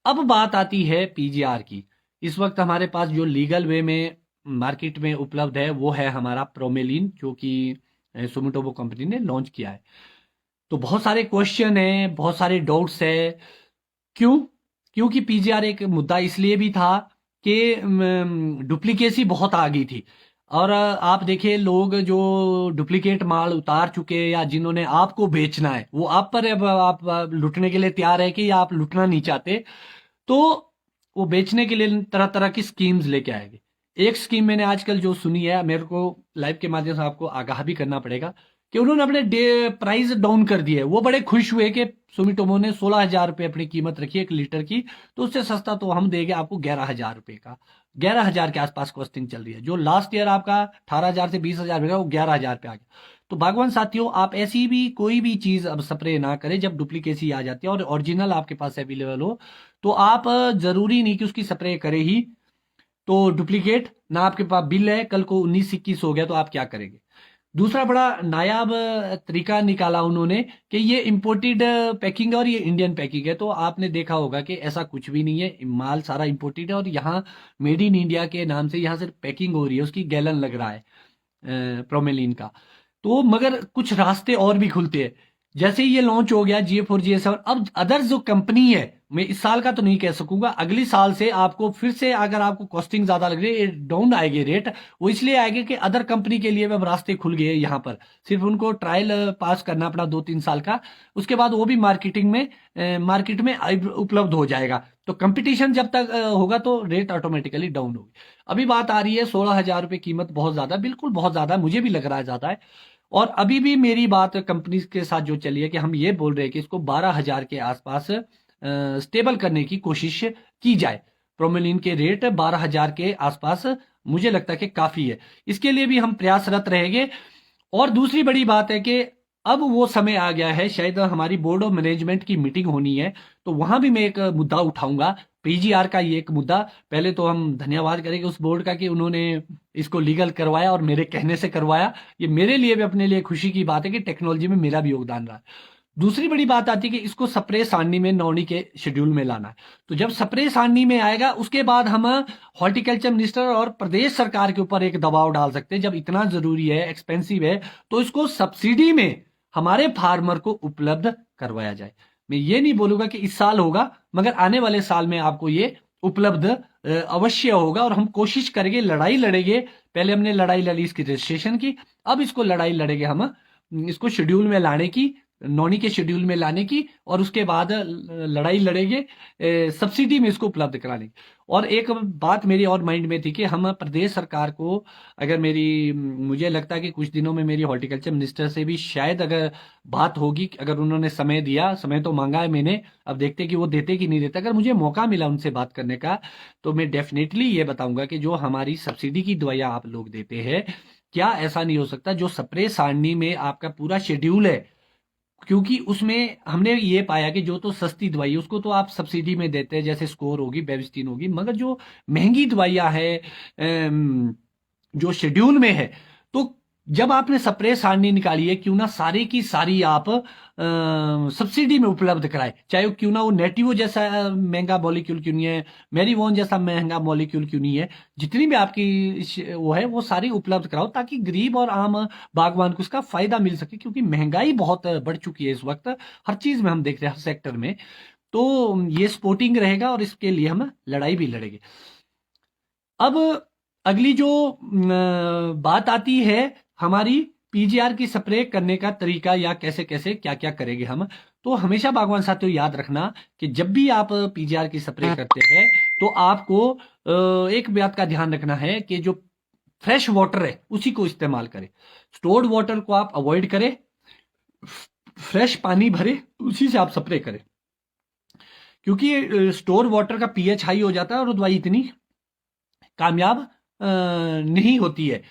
अब बात आती है पीजीआर की। इस वक्त हमारे पास जो लीगल वे में मार्केट में उपलब्ध है वो है हमारा प्रोमेलिन, जो कि सुमिटोमो कंपनी ने लॉन्च किया है। तो बहुत सारे क्वेश्चन हैं, बहुत सारे डाउट्स है। क्यों? क्योंकि पीजीआर एक मुद्दा इसलिए भी था कि डुप्लीकेसी बहुत आ गई थी। और आप देखिए, लोग जो डुप्लीकेट माल उतार चुके हैं या जिन्होंने आपको बेचना है, वो आप पर अब आप लुटने के लिए तैयार है कि आप लुटना नहीं चाहते, तो वो बेचने के लिए तरह तरह की स्कीम्स लेके आएंगे। एक स्कीम मैंने आजकल जो सुनी है, मेरे को लाइव के माध्यम से आपको आगाह भी करना पड़ेगा कि उन्होंने अपने प्राइस डाउन कर दिए। वो बड़े खुश हुए कि सुमिटोमो ने 16,000 रुपये अपनी कीमत रखी है 1 लीटर की, तो उससे सस्ता तो हम देंगे आपको 11,000 रुपये का। 11,000 के आसपास कॉस्टिंग चल रही है। जो लास्ट ईयर आपका 18,000 से 20,000 रुपये का, वो 11,000 पे आ गया। तो भगवान साथियों, आप ऐसी भी कोई भी चीज अब स्प्रे ना करें जब डुप्लीकेसी आ जाती है और ओरिजिनल आपके पास अवेलेबल हो। तो आप जरूरी नहीं कि उसकी स्प्रे करें ही, तो डुप्लीकेट ना आपके पास बिल है, कल को 19-21 हो गया तो आप क्या करेंगे? दूसरा बड़ा नायाब तरीका निकाला उन्होंने कि ये इंपोर्टेड पैकिंग है और ये इंडियन पैकिंग है। तो आपने देखा होगा कि ऐसा कुछ भी नहीं है, माल सारा इंपोर्टेड है और यहाँ मेड इन इंडिया के नाम से यहाँ सिर्फ पैकिंग हो रही है, उसकी गैलन लग रहा है प्रोमेलिन का। तो मगर कुछ रास्ते और भी खुलते हैं। जैसे ही ये लॉन्च हो गया GA4 GA7, अब अदर्स जो कंपनी है, मैं इस साल का तो नहीं कह सकूंगा, अगली साल से आपको फिर से, अगर आपको कॉस्टिंग ज्यादा लग रही है, डाउन आएगी रेट, वो इसलिए आएगी कि अदर कंपनी के लिए अब रास्ते खुल गए यहाँ पर। सिर्फ उनको ट्रायल पास करना अपना 2-3 साल का, उसके बाद वो भी मार्केट में उपलब्ध हो जाएगा। तो कंपटीशन जब तक होगा तो रेट ऑटोमेटिकली डाउन होगी। अभी बात आ रही है 16,000 रुपये कीमत, बहुत ज्यादा, बिल्कुल बहुत ज्यादा, मुझे भी लग रहा है ज्यादा है। और अभी भी मेरी बात कंपनी के साथ जो चली है कि हम ये बोल रहे हैं कि इसको 12,000 के आसपास स्टेबल करने की कोशिश की जाए। प्रोमेलिन के रेट 12,000 के आसपास मुझे लगता है कि काफी है। इसके लिए भी हम प्रयासरत रहेंगे। और दूसरी बड़ी बात है कि अब वो समय आ गया है, शायद हमारी बोर्ड ऑफ मैनेजमेंट की मीटिंग होनी है, तो वहां भी मैं एक मुद्दा उठाऊंगा, पीजीआर का ये एक मुद्दा। पहले तो हम धन्यवाद करेंगे उस बोर्ड का कि उन्होंने इसको लीगल करवाया और मेरे कहने से करवाया। ये मेरे लिए भी, अपने लिए खुशी की बात है कि टेक्नोलॉजी में मेरा भी योगदान रहा है। दूसरी बड़ी बात आती है कि इसको स्प्रे सारणी में, नौनी के शेड्यूल में लाना है। तो जब स्प्रे सारणी में आएगा, उसके बाद हम हॉर्टिकल्चर मिनिस्टर और प्रदेश सरकार के ऊपर एक दबाव डाल सकते हैं। जब इतना जरूरी है, एक्सपेंसिव है, तो इसको सब्सिडी में हमारे फार्मर को उपलब्ध करवाया जाए। मैं ये नहीं बोलूंगा कि इस साल होगा, मगर आने वाले साल में आपको ये उपलब्ध अवश्य होगा। और हम कोशिश करेंगे, लड़ाई लड़ेंगे। पहले हमने लड़ाई लड़ी इसकी रजिस्ट्रेशन की, अब इसको लड़ाई लड़ेंगे हम इसको शेड्यूल में लाने की, नौनी के शेड्यूल में लाने की, और उसके बाद लड़ाई लड़ेंगे सब्सिडी में इसको उपलब्ध कराने की। और एक बात मेरी और माइंड में थी कि हम प्रदेश सरकार को, अगर मुझे लगता है कि कुछ दिनों में मेरी हॉर्टिकल्चर मिनिस्टर से भी शायद अगर बात होगी, अगर उन्होंने समय दिया, समय तो मांगा है मैंने, अब देखते कि वो देते कि नहीं देते। अगर मुझे मौका मिला उनसे बात करने का, तो मैं डेफिनेटली ये बताऊंगा कि जो हमारी सब्सिडी की दवाइयां आप लोग देते हैं, क्या ऐसा नहीं हो सकता जो स्प्रे सारणी में आपका पूरा शेड्यूल है, क्योंकि उसमें हमने ये पाया कि जो तो सस्ती दवाई है उसको तो आप सब्सिडी में देते हैं, जैसे स्कोर होगी, बेविस्टिन होगी, मगर जो महंगी दवाइयां है जो शेड्यूल में है, तो जब आपने स्प्रे सारणी निकाली है, क्यों ना सारी की सारी आप सब्सिडी में उपलब्ध कराए। चाहे क्यों ना वो नेटिवो जैसा महंगा मॉलिक्यूल क्यों नहीं है, मेरीवोन जैसा महंगा मॉलिक्यूल क्यों नहीं है, जितनी भी आपकी वो है वो सारी उपलब्ध कराओ, ताकि गरीब और आम बागवान को इसका फायदा मिल सके। क्योंकि महंगाई बहुत बढ़ चुकी है इस वक्त, हर चीज में हम देख रहे हैं, हर सेक्टर में। तो ये सपोर्टिंग रहेगा और इसके लिए हम लड़ाई भी लड़ेंगे। अब अगली जो बात आती है हमारी पीजीआर की स्प्रे करने का तरीका, या कैसे कैसे क्या क्या करेंगे हम। तो हमेशा बागवान साथियों याद रखना कि जब भी आप पीजीआर की स्प्रे करते हैं, तो आपको एक बात का ध्यान रखना है कि जो फ्रेश वाटर है उसी को इस्तेमाल करें। स्टोर्ड वाटर को आप अवॉइड करें, फ्रेश पानी भरे उसी से आप स्प्रे करें। क्योंकि स्टोर वाटर का पीएच हाई हो जाता है और दवाई इतनी कामयाब नहीं होती है,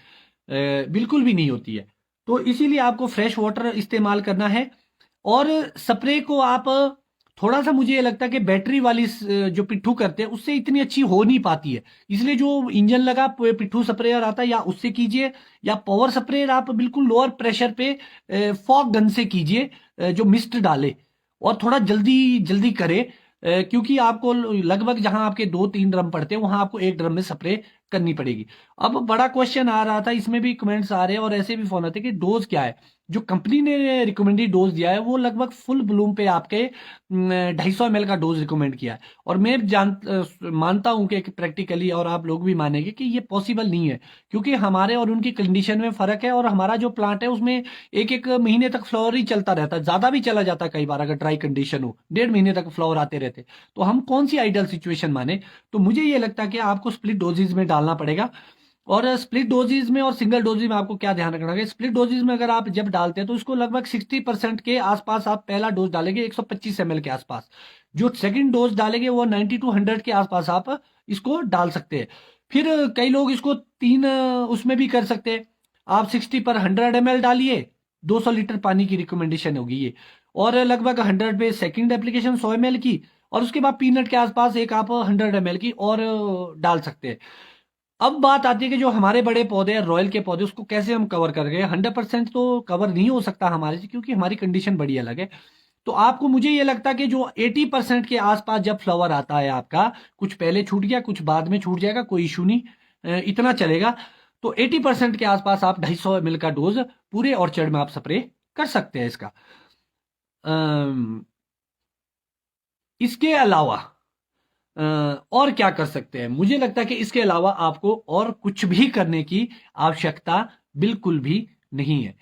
बिल्कुल भी नहीं होती है। तो इसीलिए आपको फ्रेश वाटर इस्तेमाल करना है। और स्प्रे को आप थोड़ा सा, मुझे ये लगता है कि बैटरी वाली जो पिट्ठू करते हैं उससे इतनी अच्छी हो नहीं पाती है, इसलिए जो इंजन लगा पिट्ठू स्प्रेयर आता है, या उससे कीजिए, या पावर स्प्रेयर आप बिल्कुल लोअर प्रेशर पे फॉग गन से कीजिए, जो मिस्ट डाले और थोड़ा जल्दी जल्दी करे। क्योंकि आपको लगभग जहां आपके 2-3 ड्रम पड़ते हैं वहां आपको 1 ड्रम में स्प्रे करनी पड़ेगी। अब बड़ा क्वेश्चन आ रहा था, इसमें भी कमेंट्स आ रहे हैं और ऐसे भी फोन आते हैं कि डोज क्या है। जो कंपनी ने रिकमेंडेड डोज दिया है वो लगभग फुल ब्लूम पे आपके 250 ml का डोज रिकमेंड किया है। और मैं मानता हूं कि प्रैक्टिकली, और आप लोग भी मानेंगे कि ये पॉसिबल नहीं है, क्योंकि हमारे और उनकी कंडीशन में फर्क है। और हमारा जो प्लांट है उसमें 1-1 महीने तक फ्लावर ही चलता रहता है, ज्यादा भी चला जाता है कई बार अगर ड्राई कंडीशन हो, 1.5 महीने तक फ्लावर आते रहते। तो हम कौन सी आइडियल सिचुएशन माने। तो मुझे ये लगता है कि आपको स्प्लिट डोजेज में डालना पड़ेगा। और स्प्लिट डोजेज में और सिंगल डोजेज में आपको क्या ध्यान रखना है, स्प्लिट डोजेज में अगर आप जब डालते हैं तो इसको लगभग 60% के आसपास आप पहला डोज डालेंगे 125 ml के आसपास। जो सेकंड डोज डालेंगे वो 90 to 100 के आसपास आप इसको डाल सकते हैं। फिर कई लोग इसको 3 उसमें भी कर सकते हैं। आप 60 पर 100 ml डालिए, 200 लीटर पानी की रिकमेंडेशन होगी ये। और लगभग 100 पे सेकंड एप्लीकेशन 100 ml की, और उसके बाद पीनट के आसपास एक आप 100 ml की और डाल सकते हैं। अब बात आती है कि जो हमारे बड़े पौधे हैं, रॉयल के पौधे, उसको कैसे हम कवर करेंगे। 100% तो कवर नहीं हो सकता हमारे से, क्योंकि हमारी कंडीशन बड़ी अलग है। तो आपको, मुझे ये लगता है कि जो 80% के आसपास जब फ्लावर आता है आपका, कुछ पहले छूट गया कुछ बाद में छूट जाएगा, कोई इशू नहीं, इतना चलेगा। तो 80% के आसपास आप 250 ml का डोज पूरे ऑर्चर्ड में आप स्प्रे कर सकते हैं इसका। अम, इसके अलावा और क्या कर सकते हैं, मुझे लगता है कि इसके अलावा आपको और कुछ भी करने की आवश्यकता बिल्कुल भी नहीं है।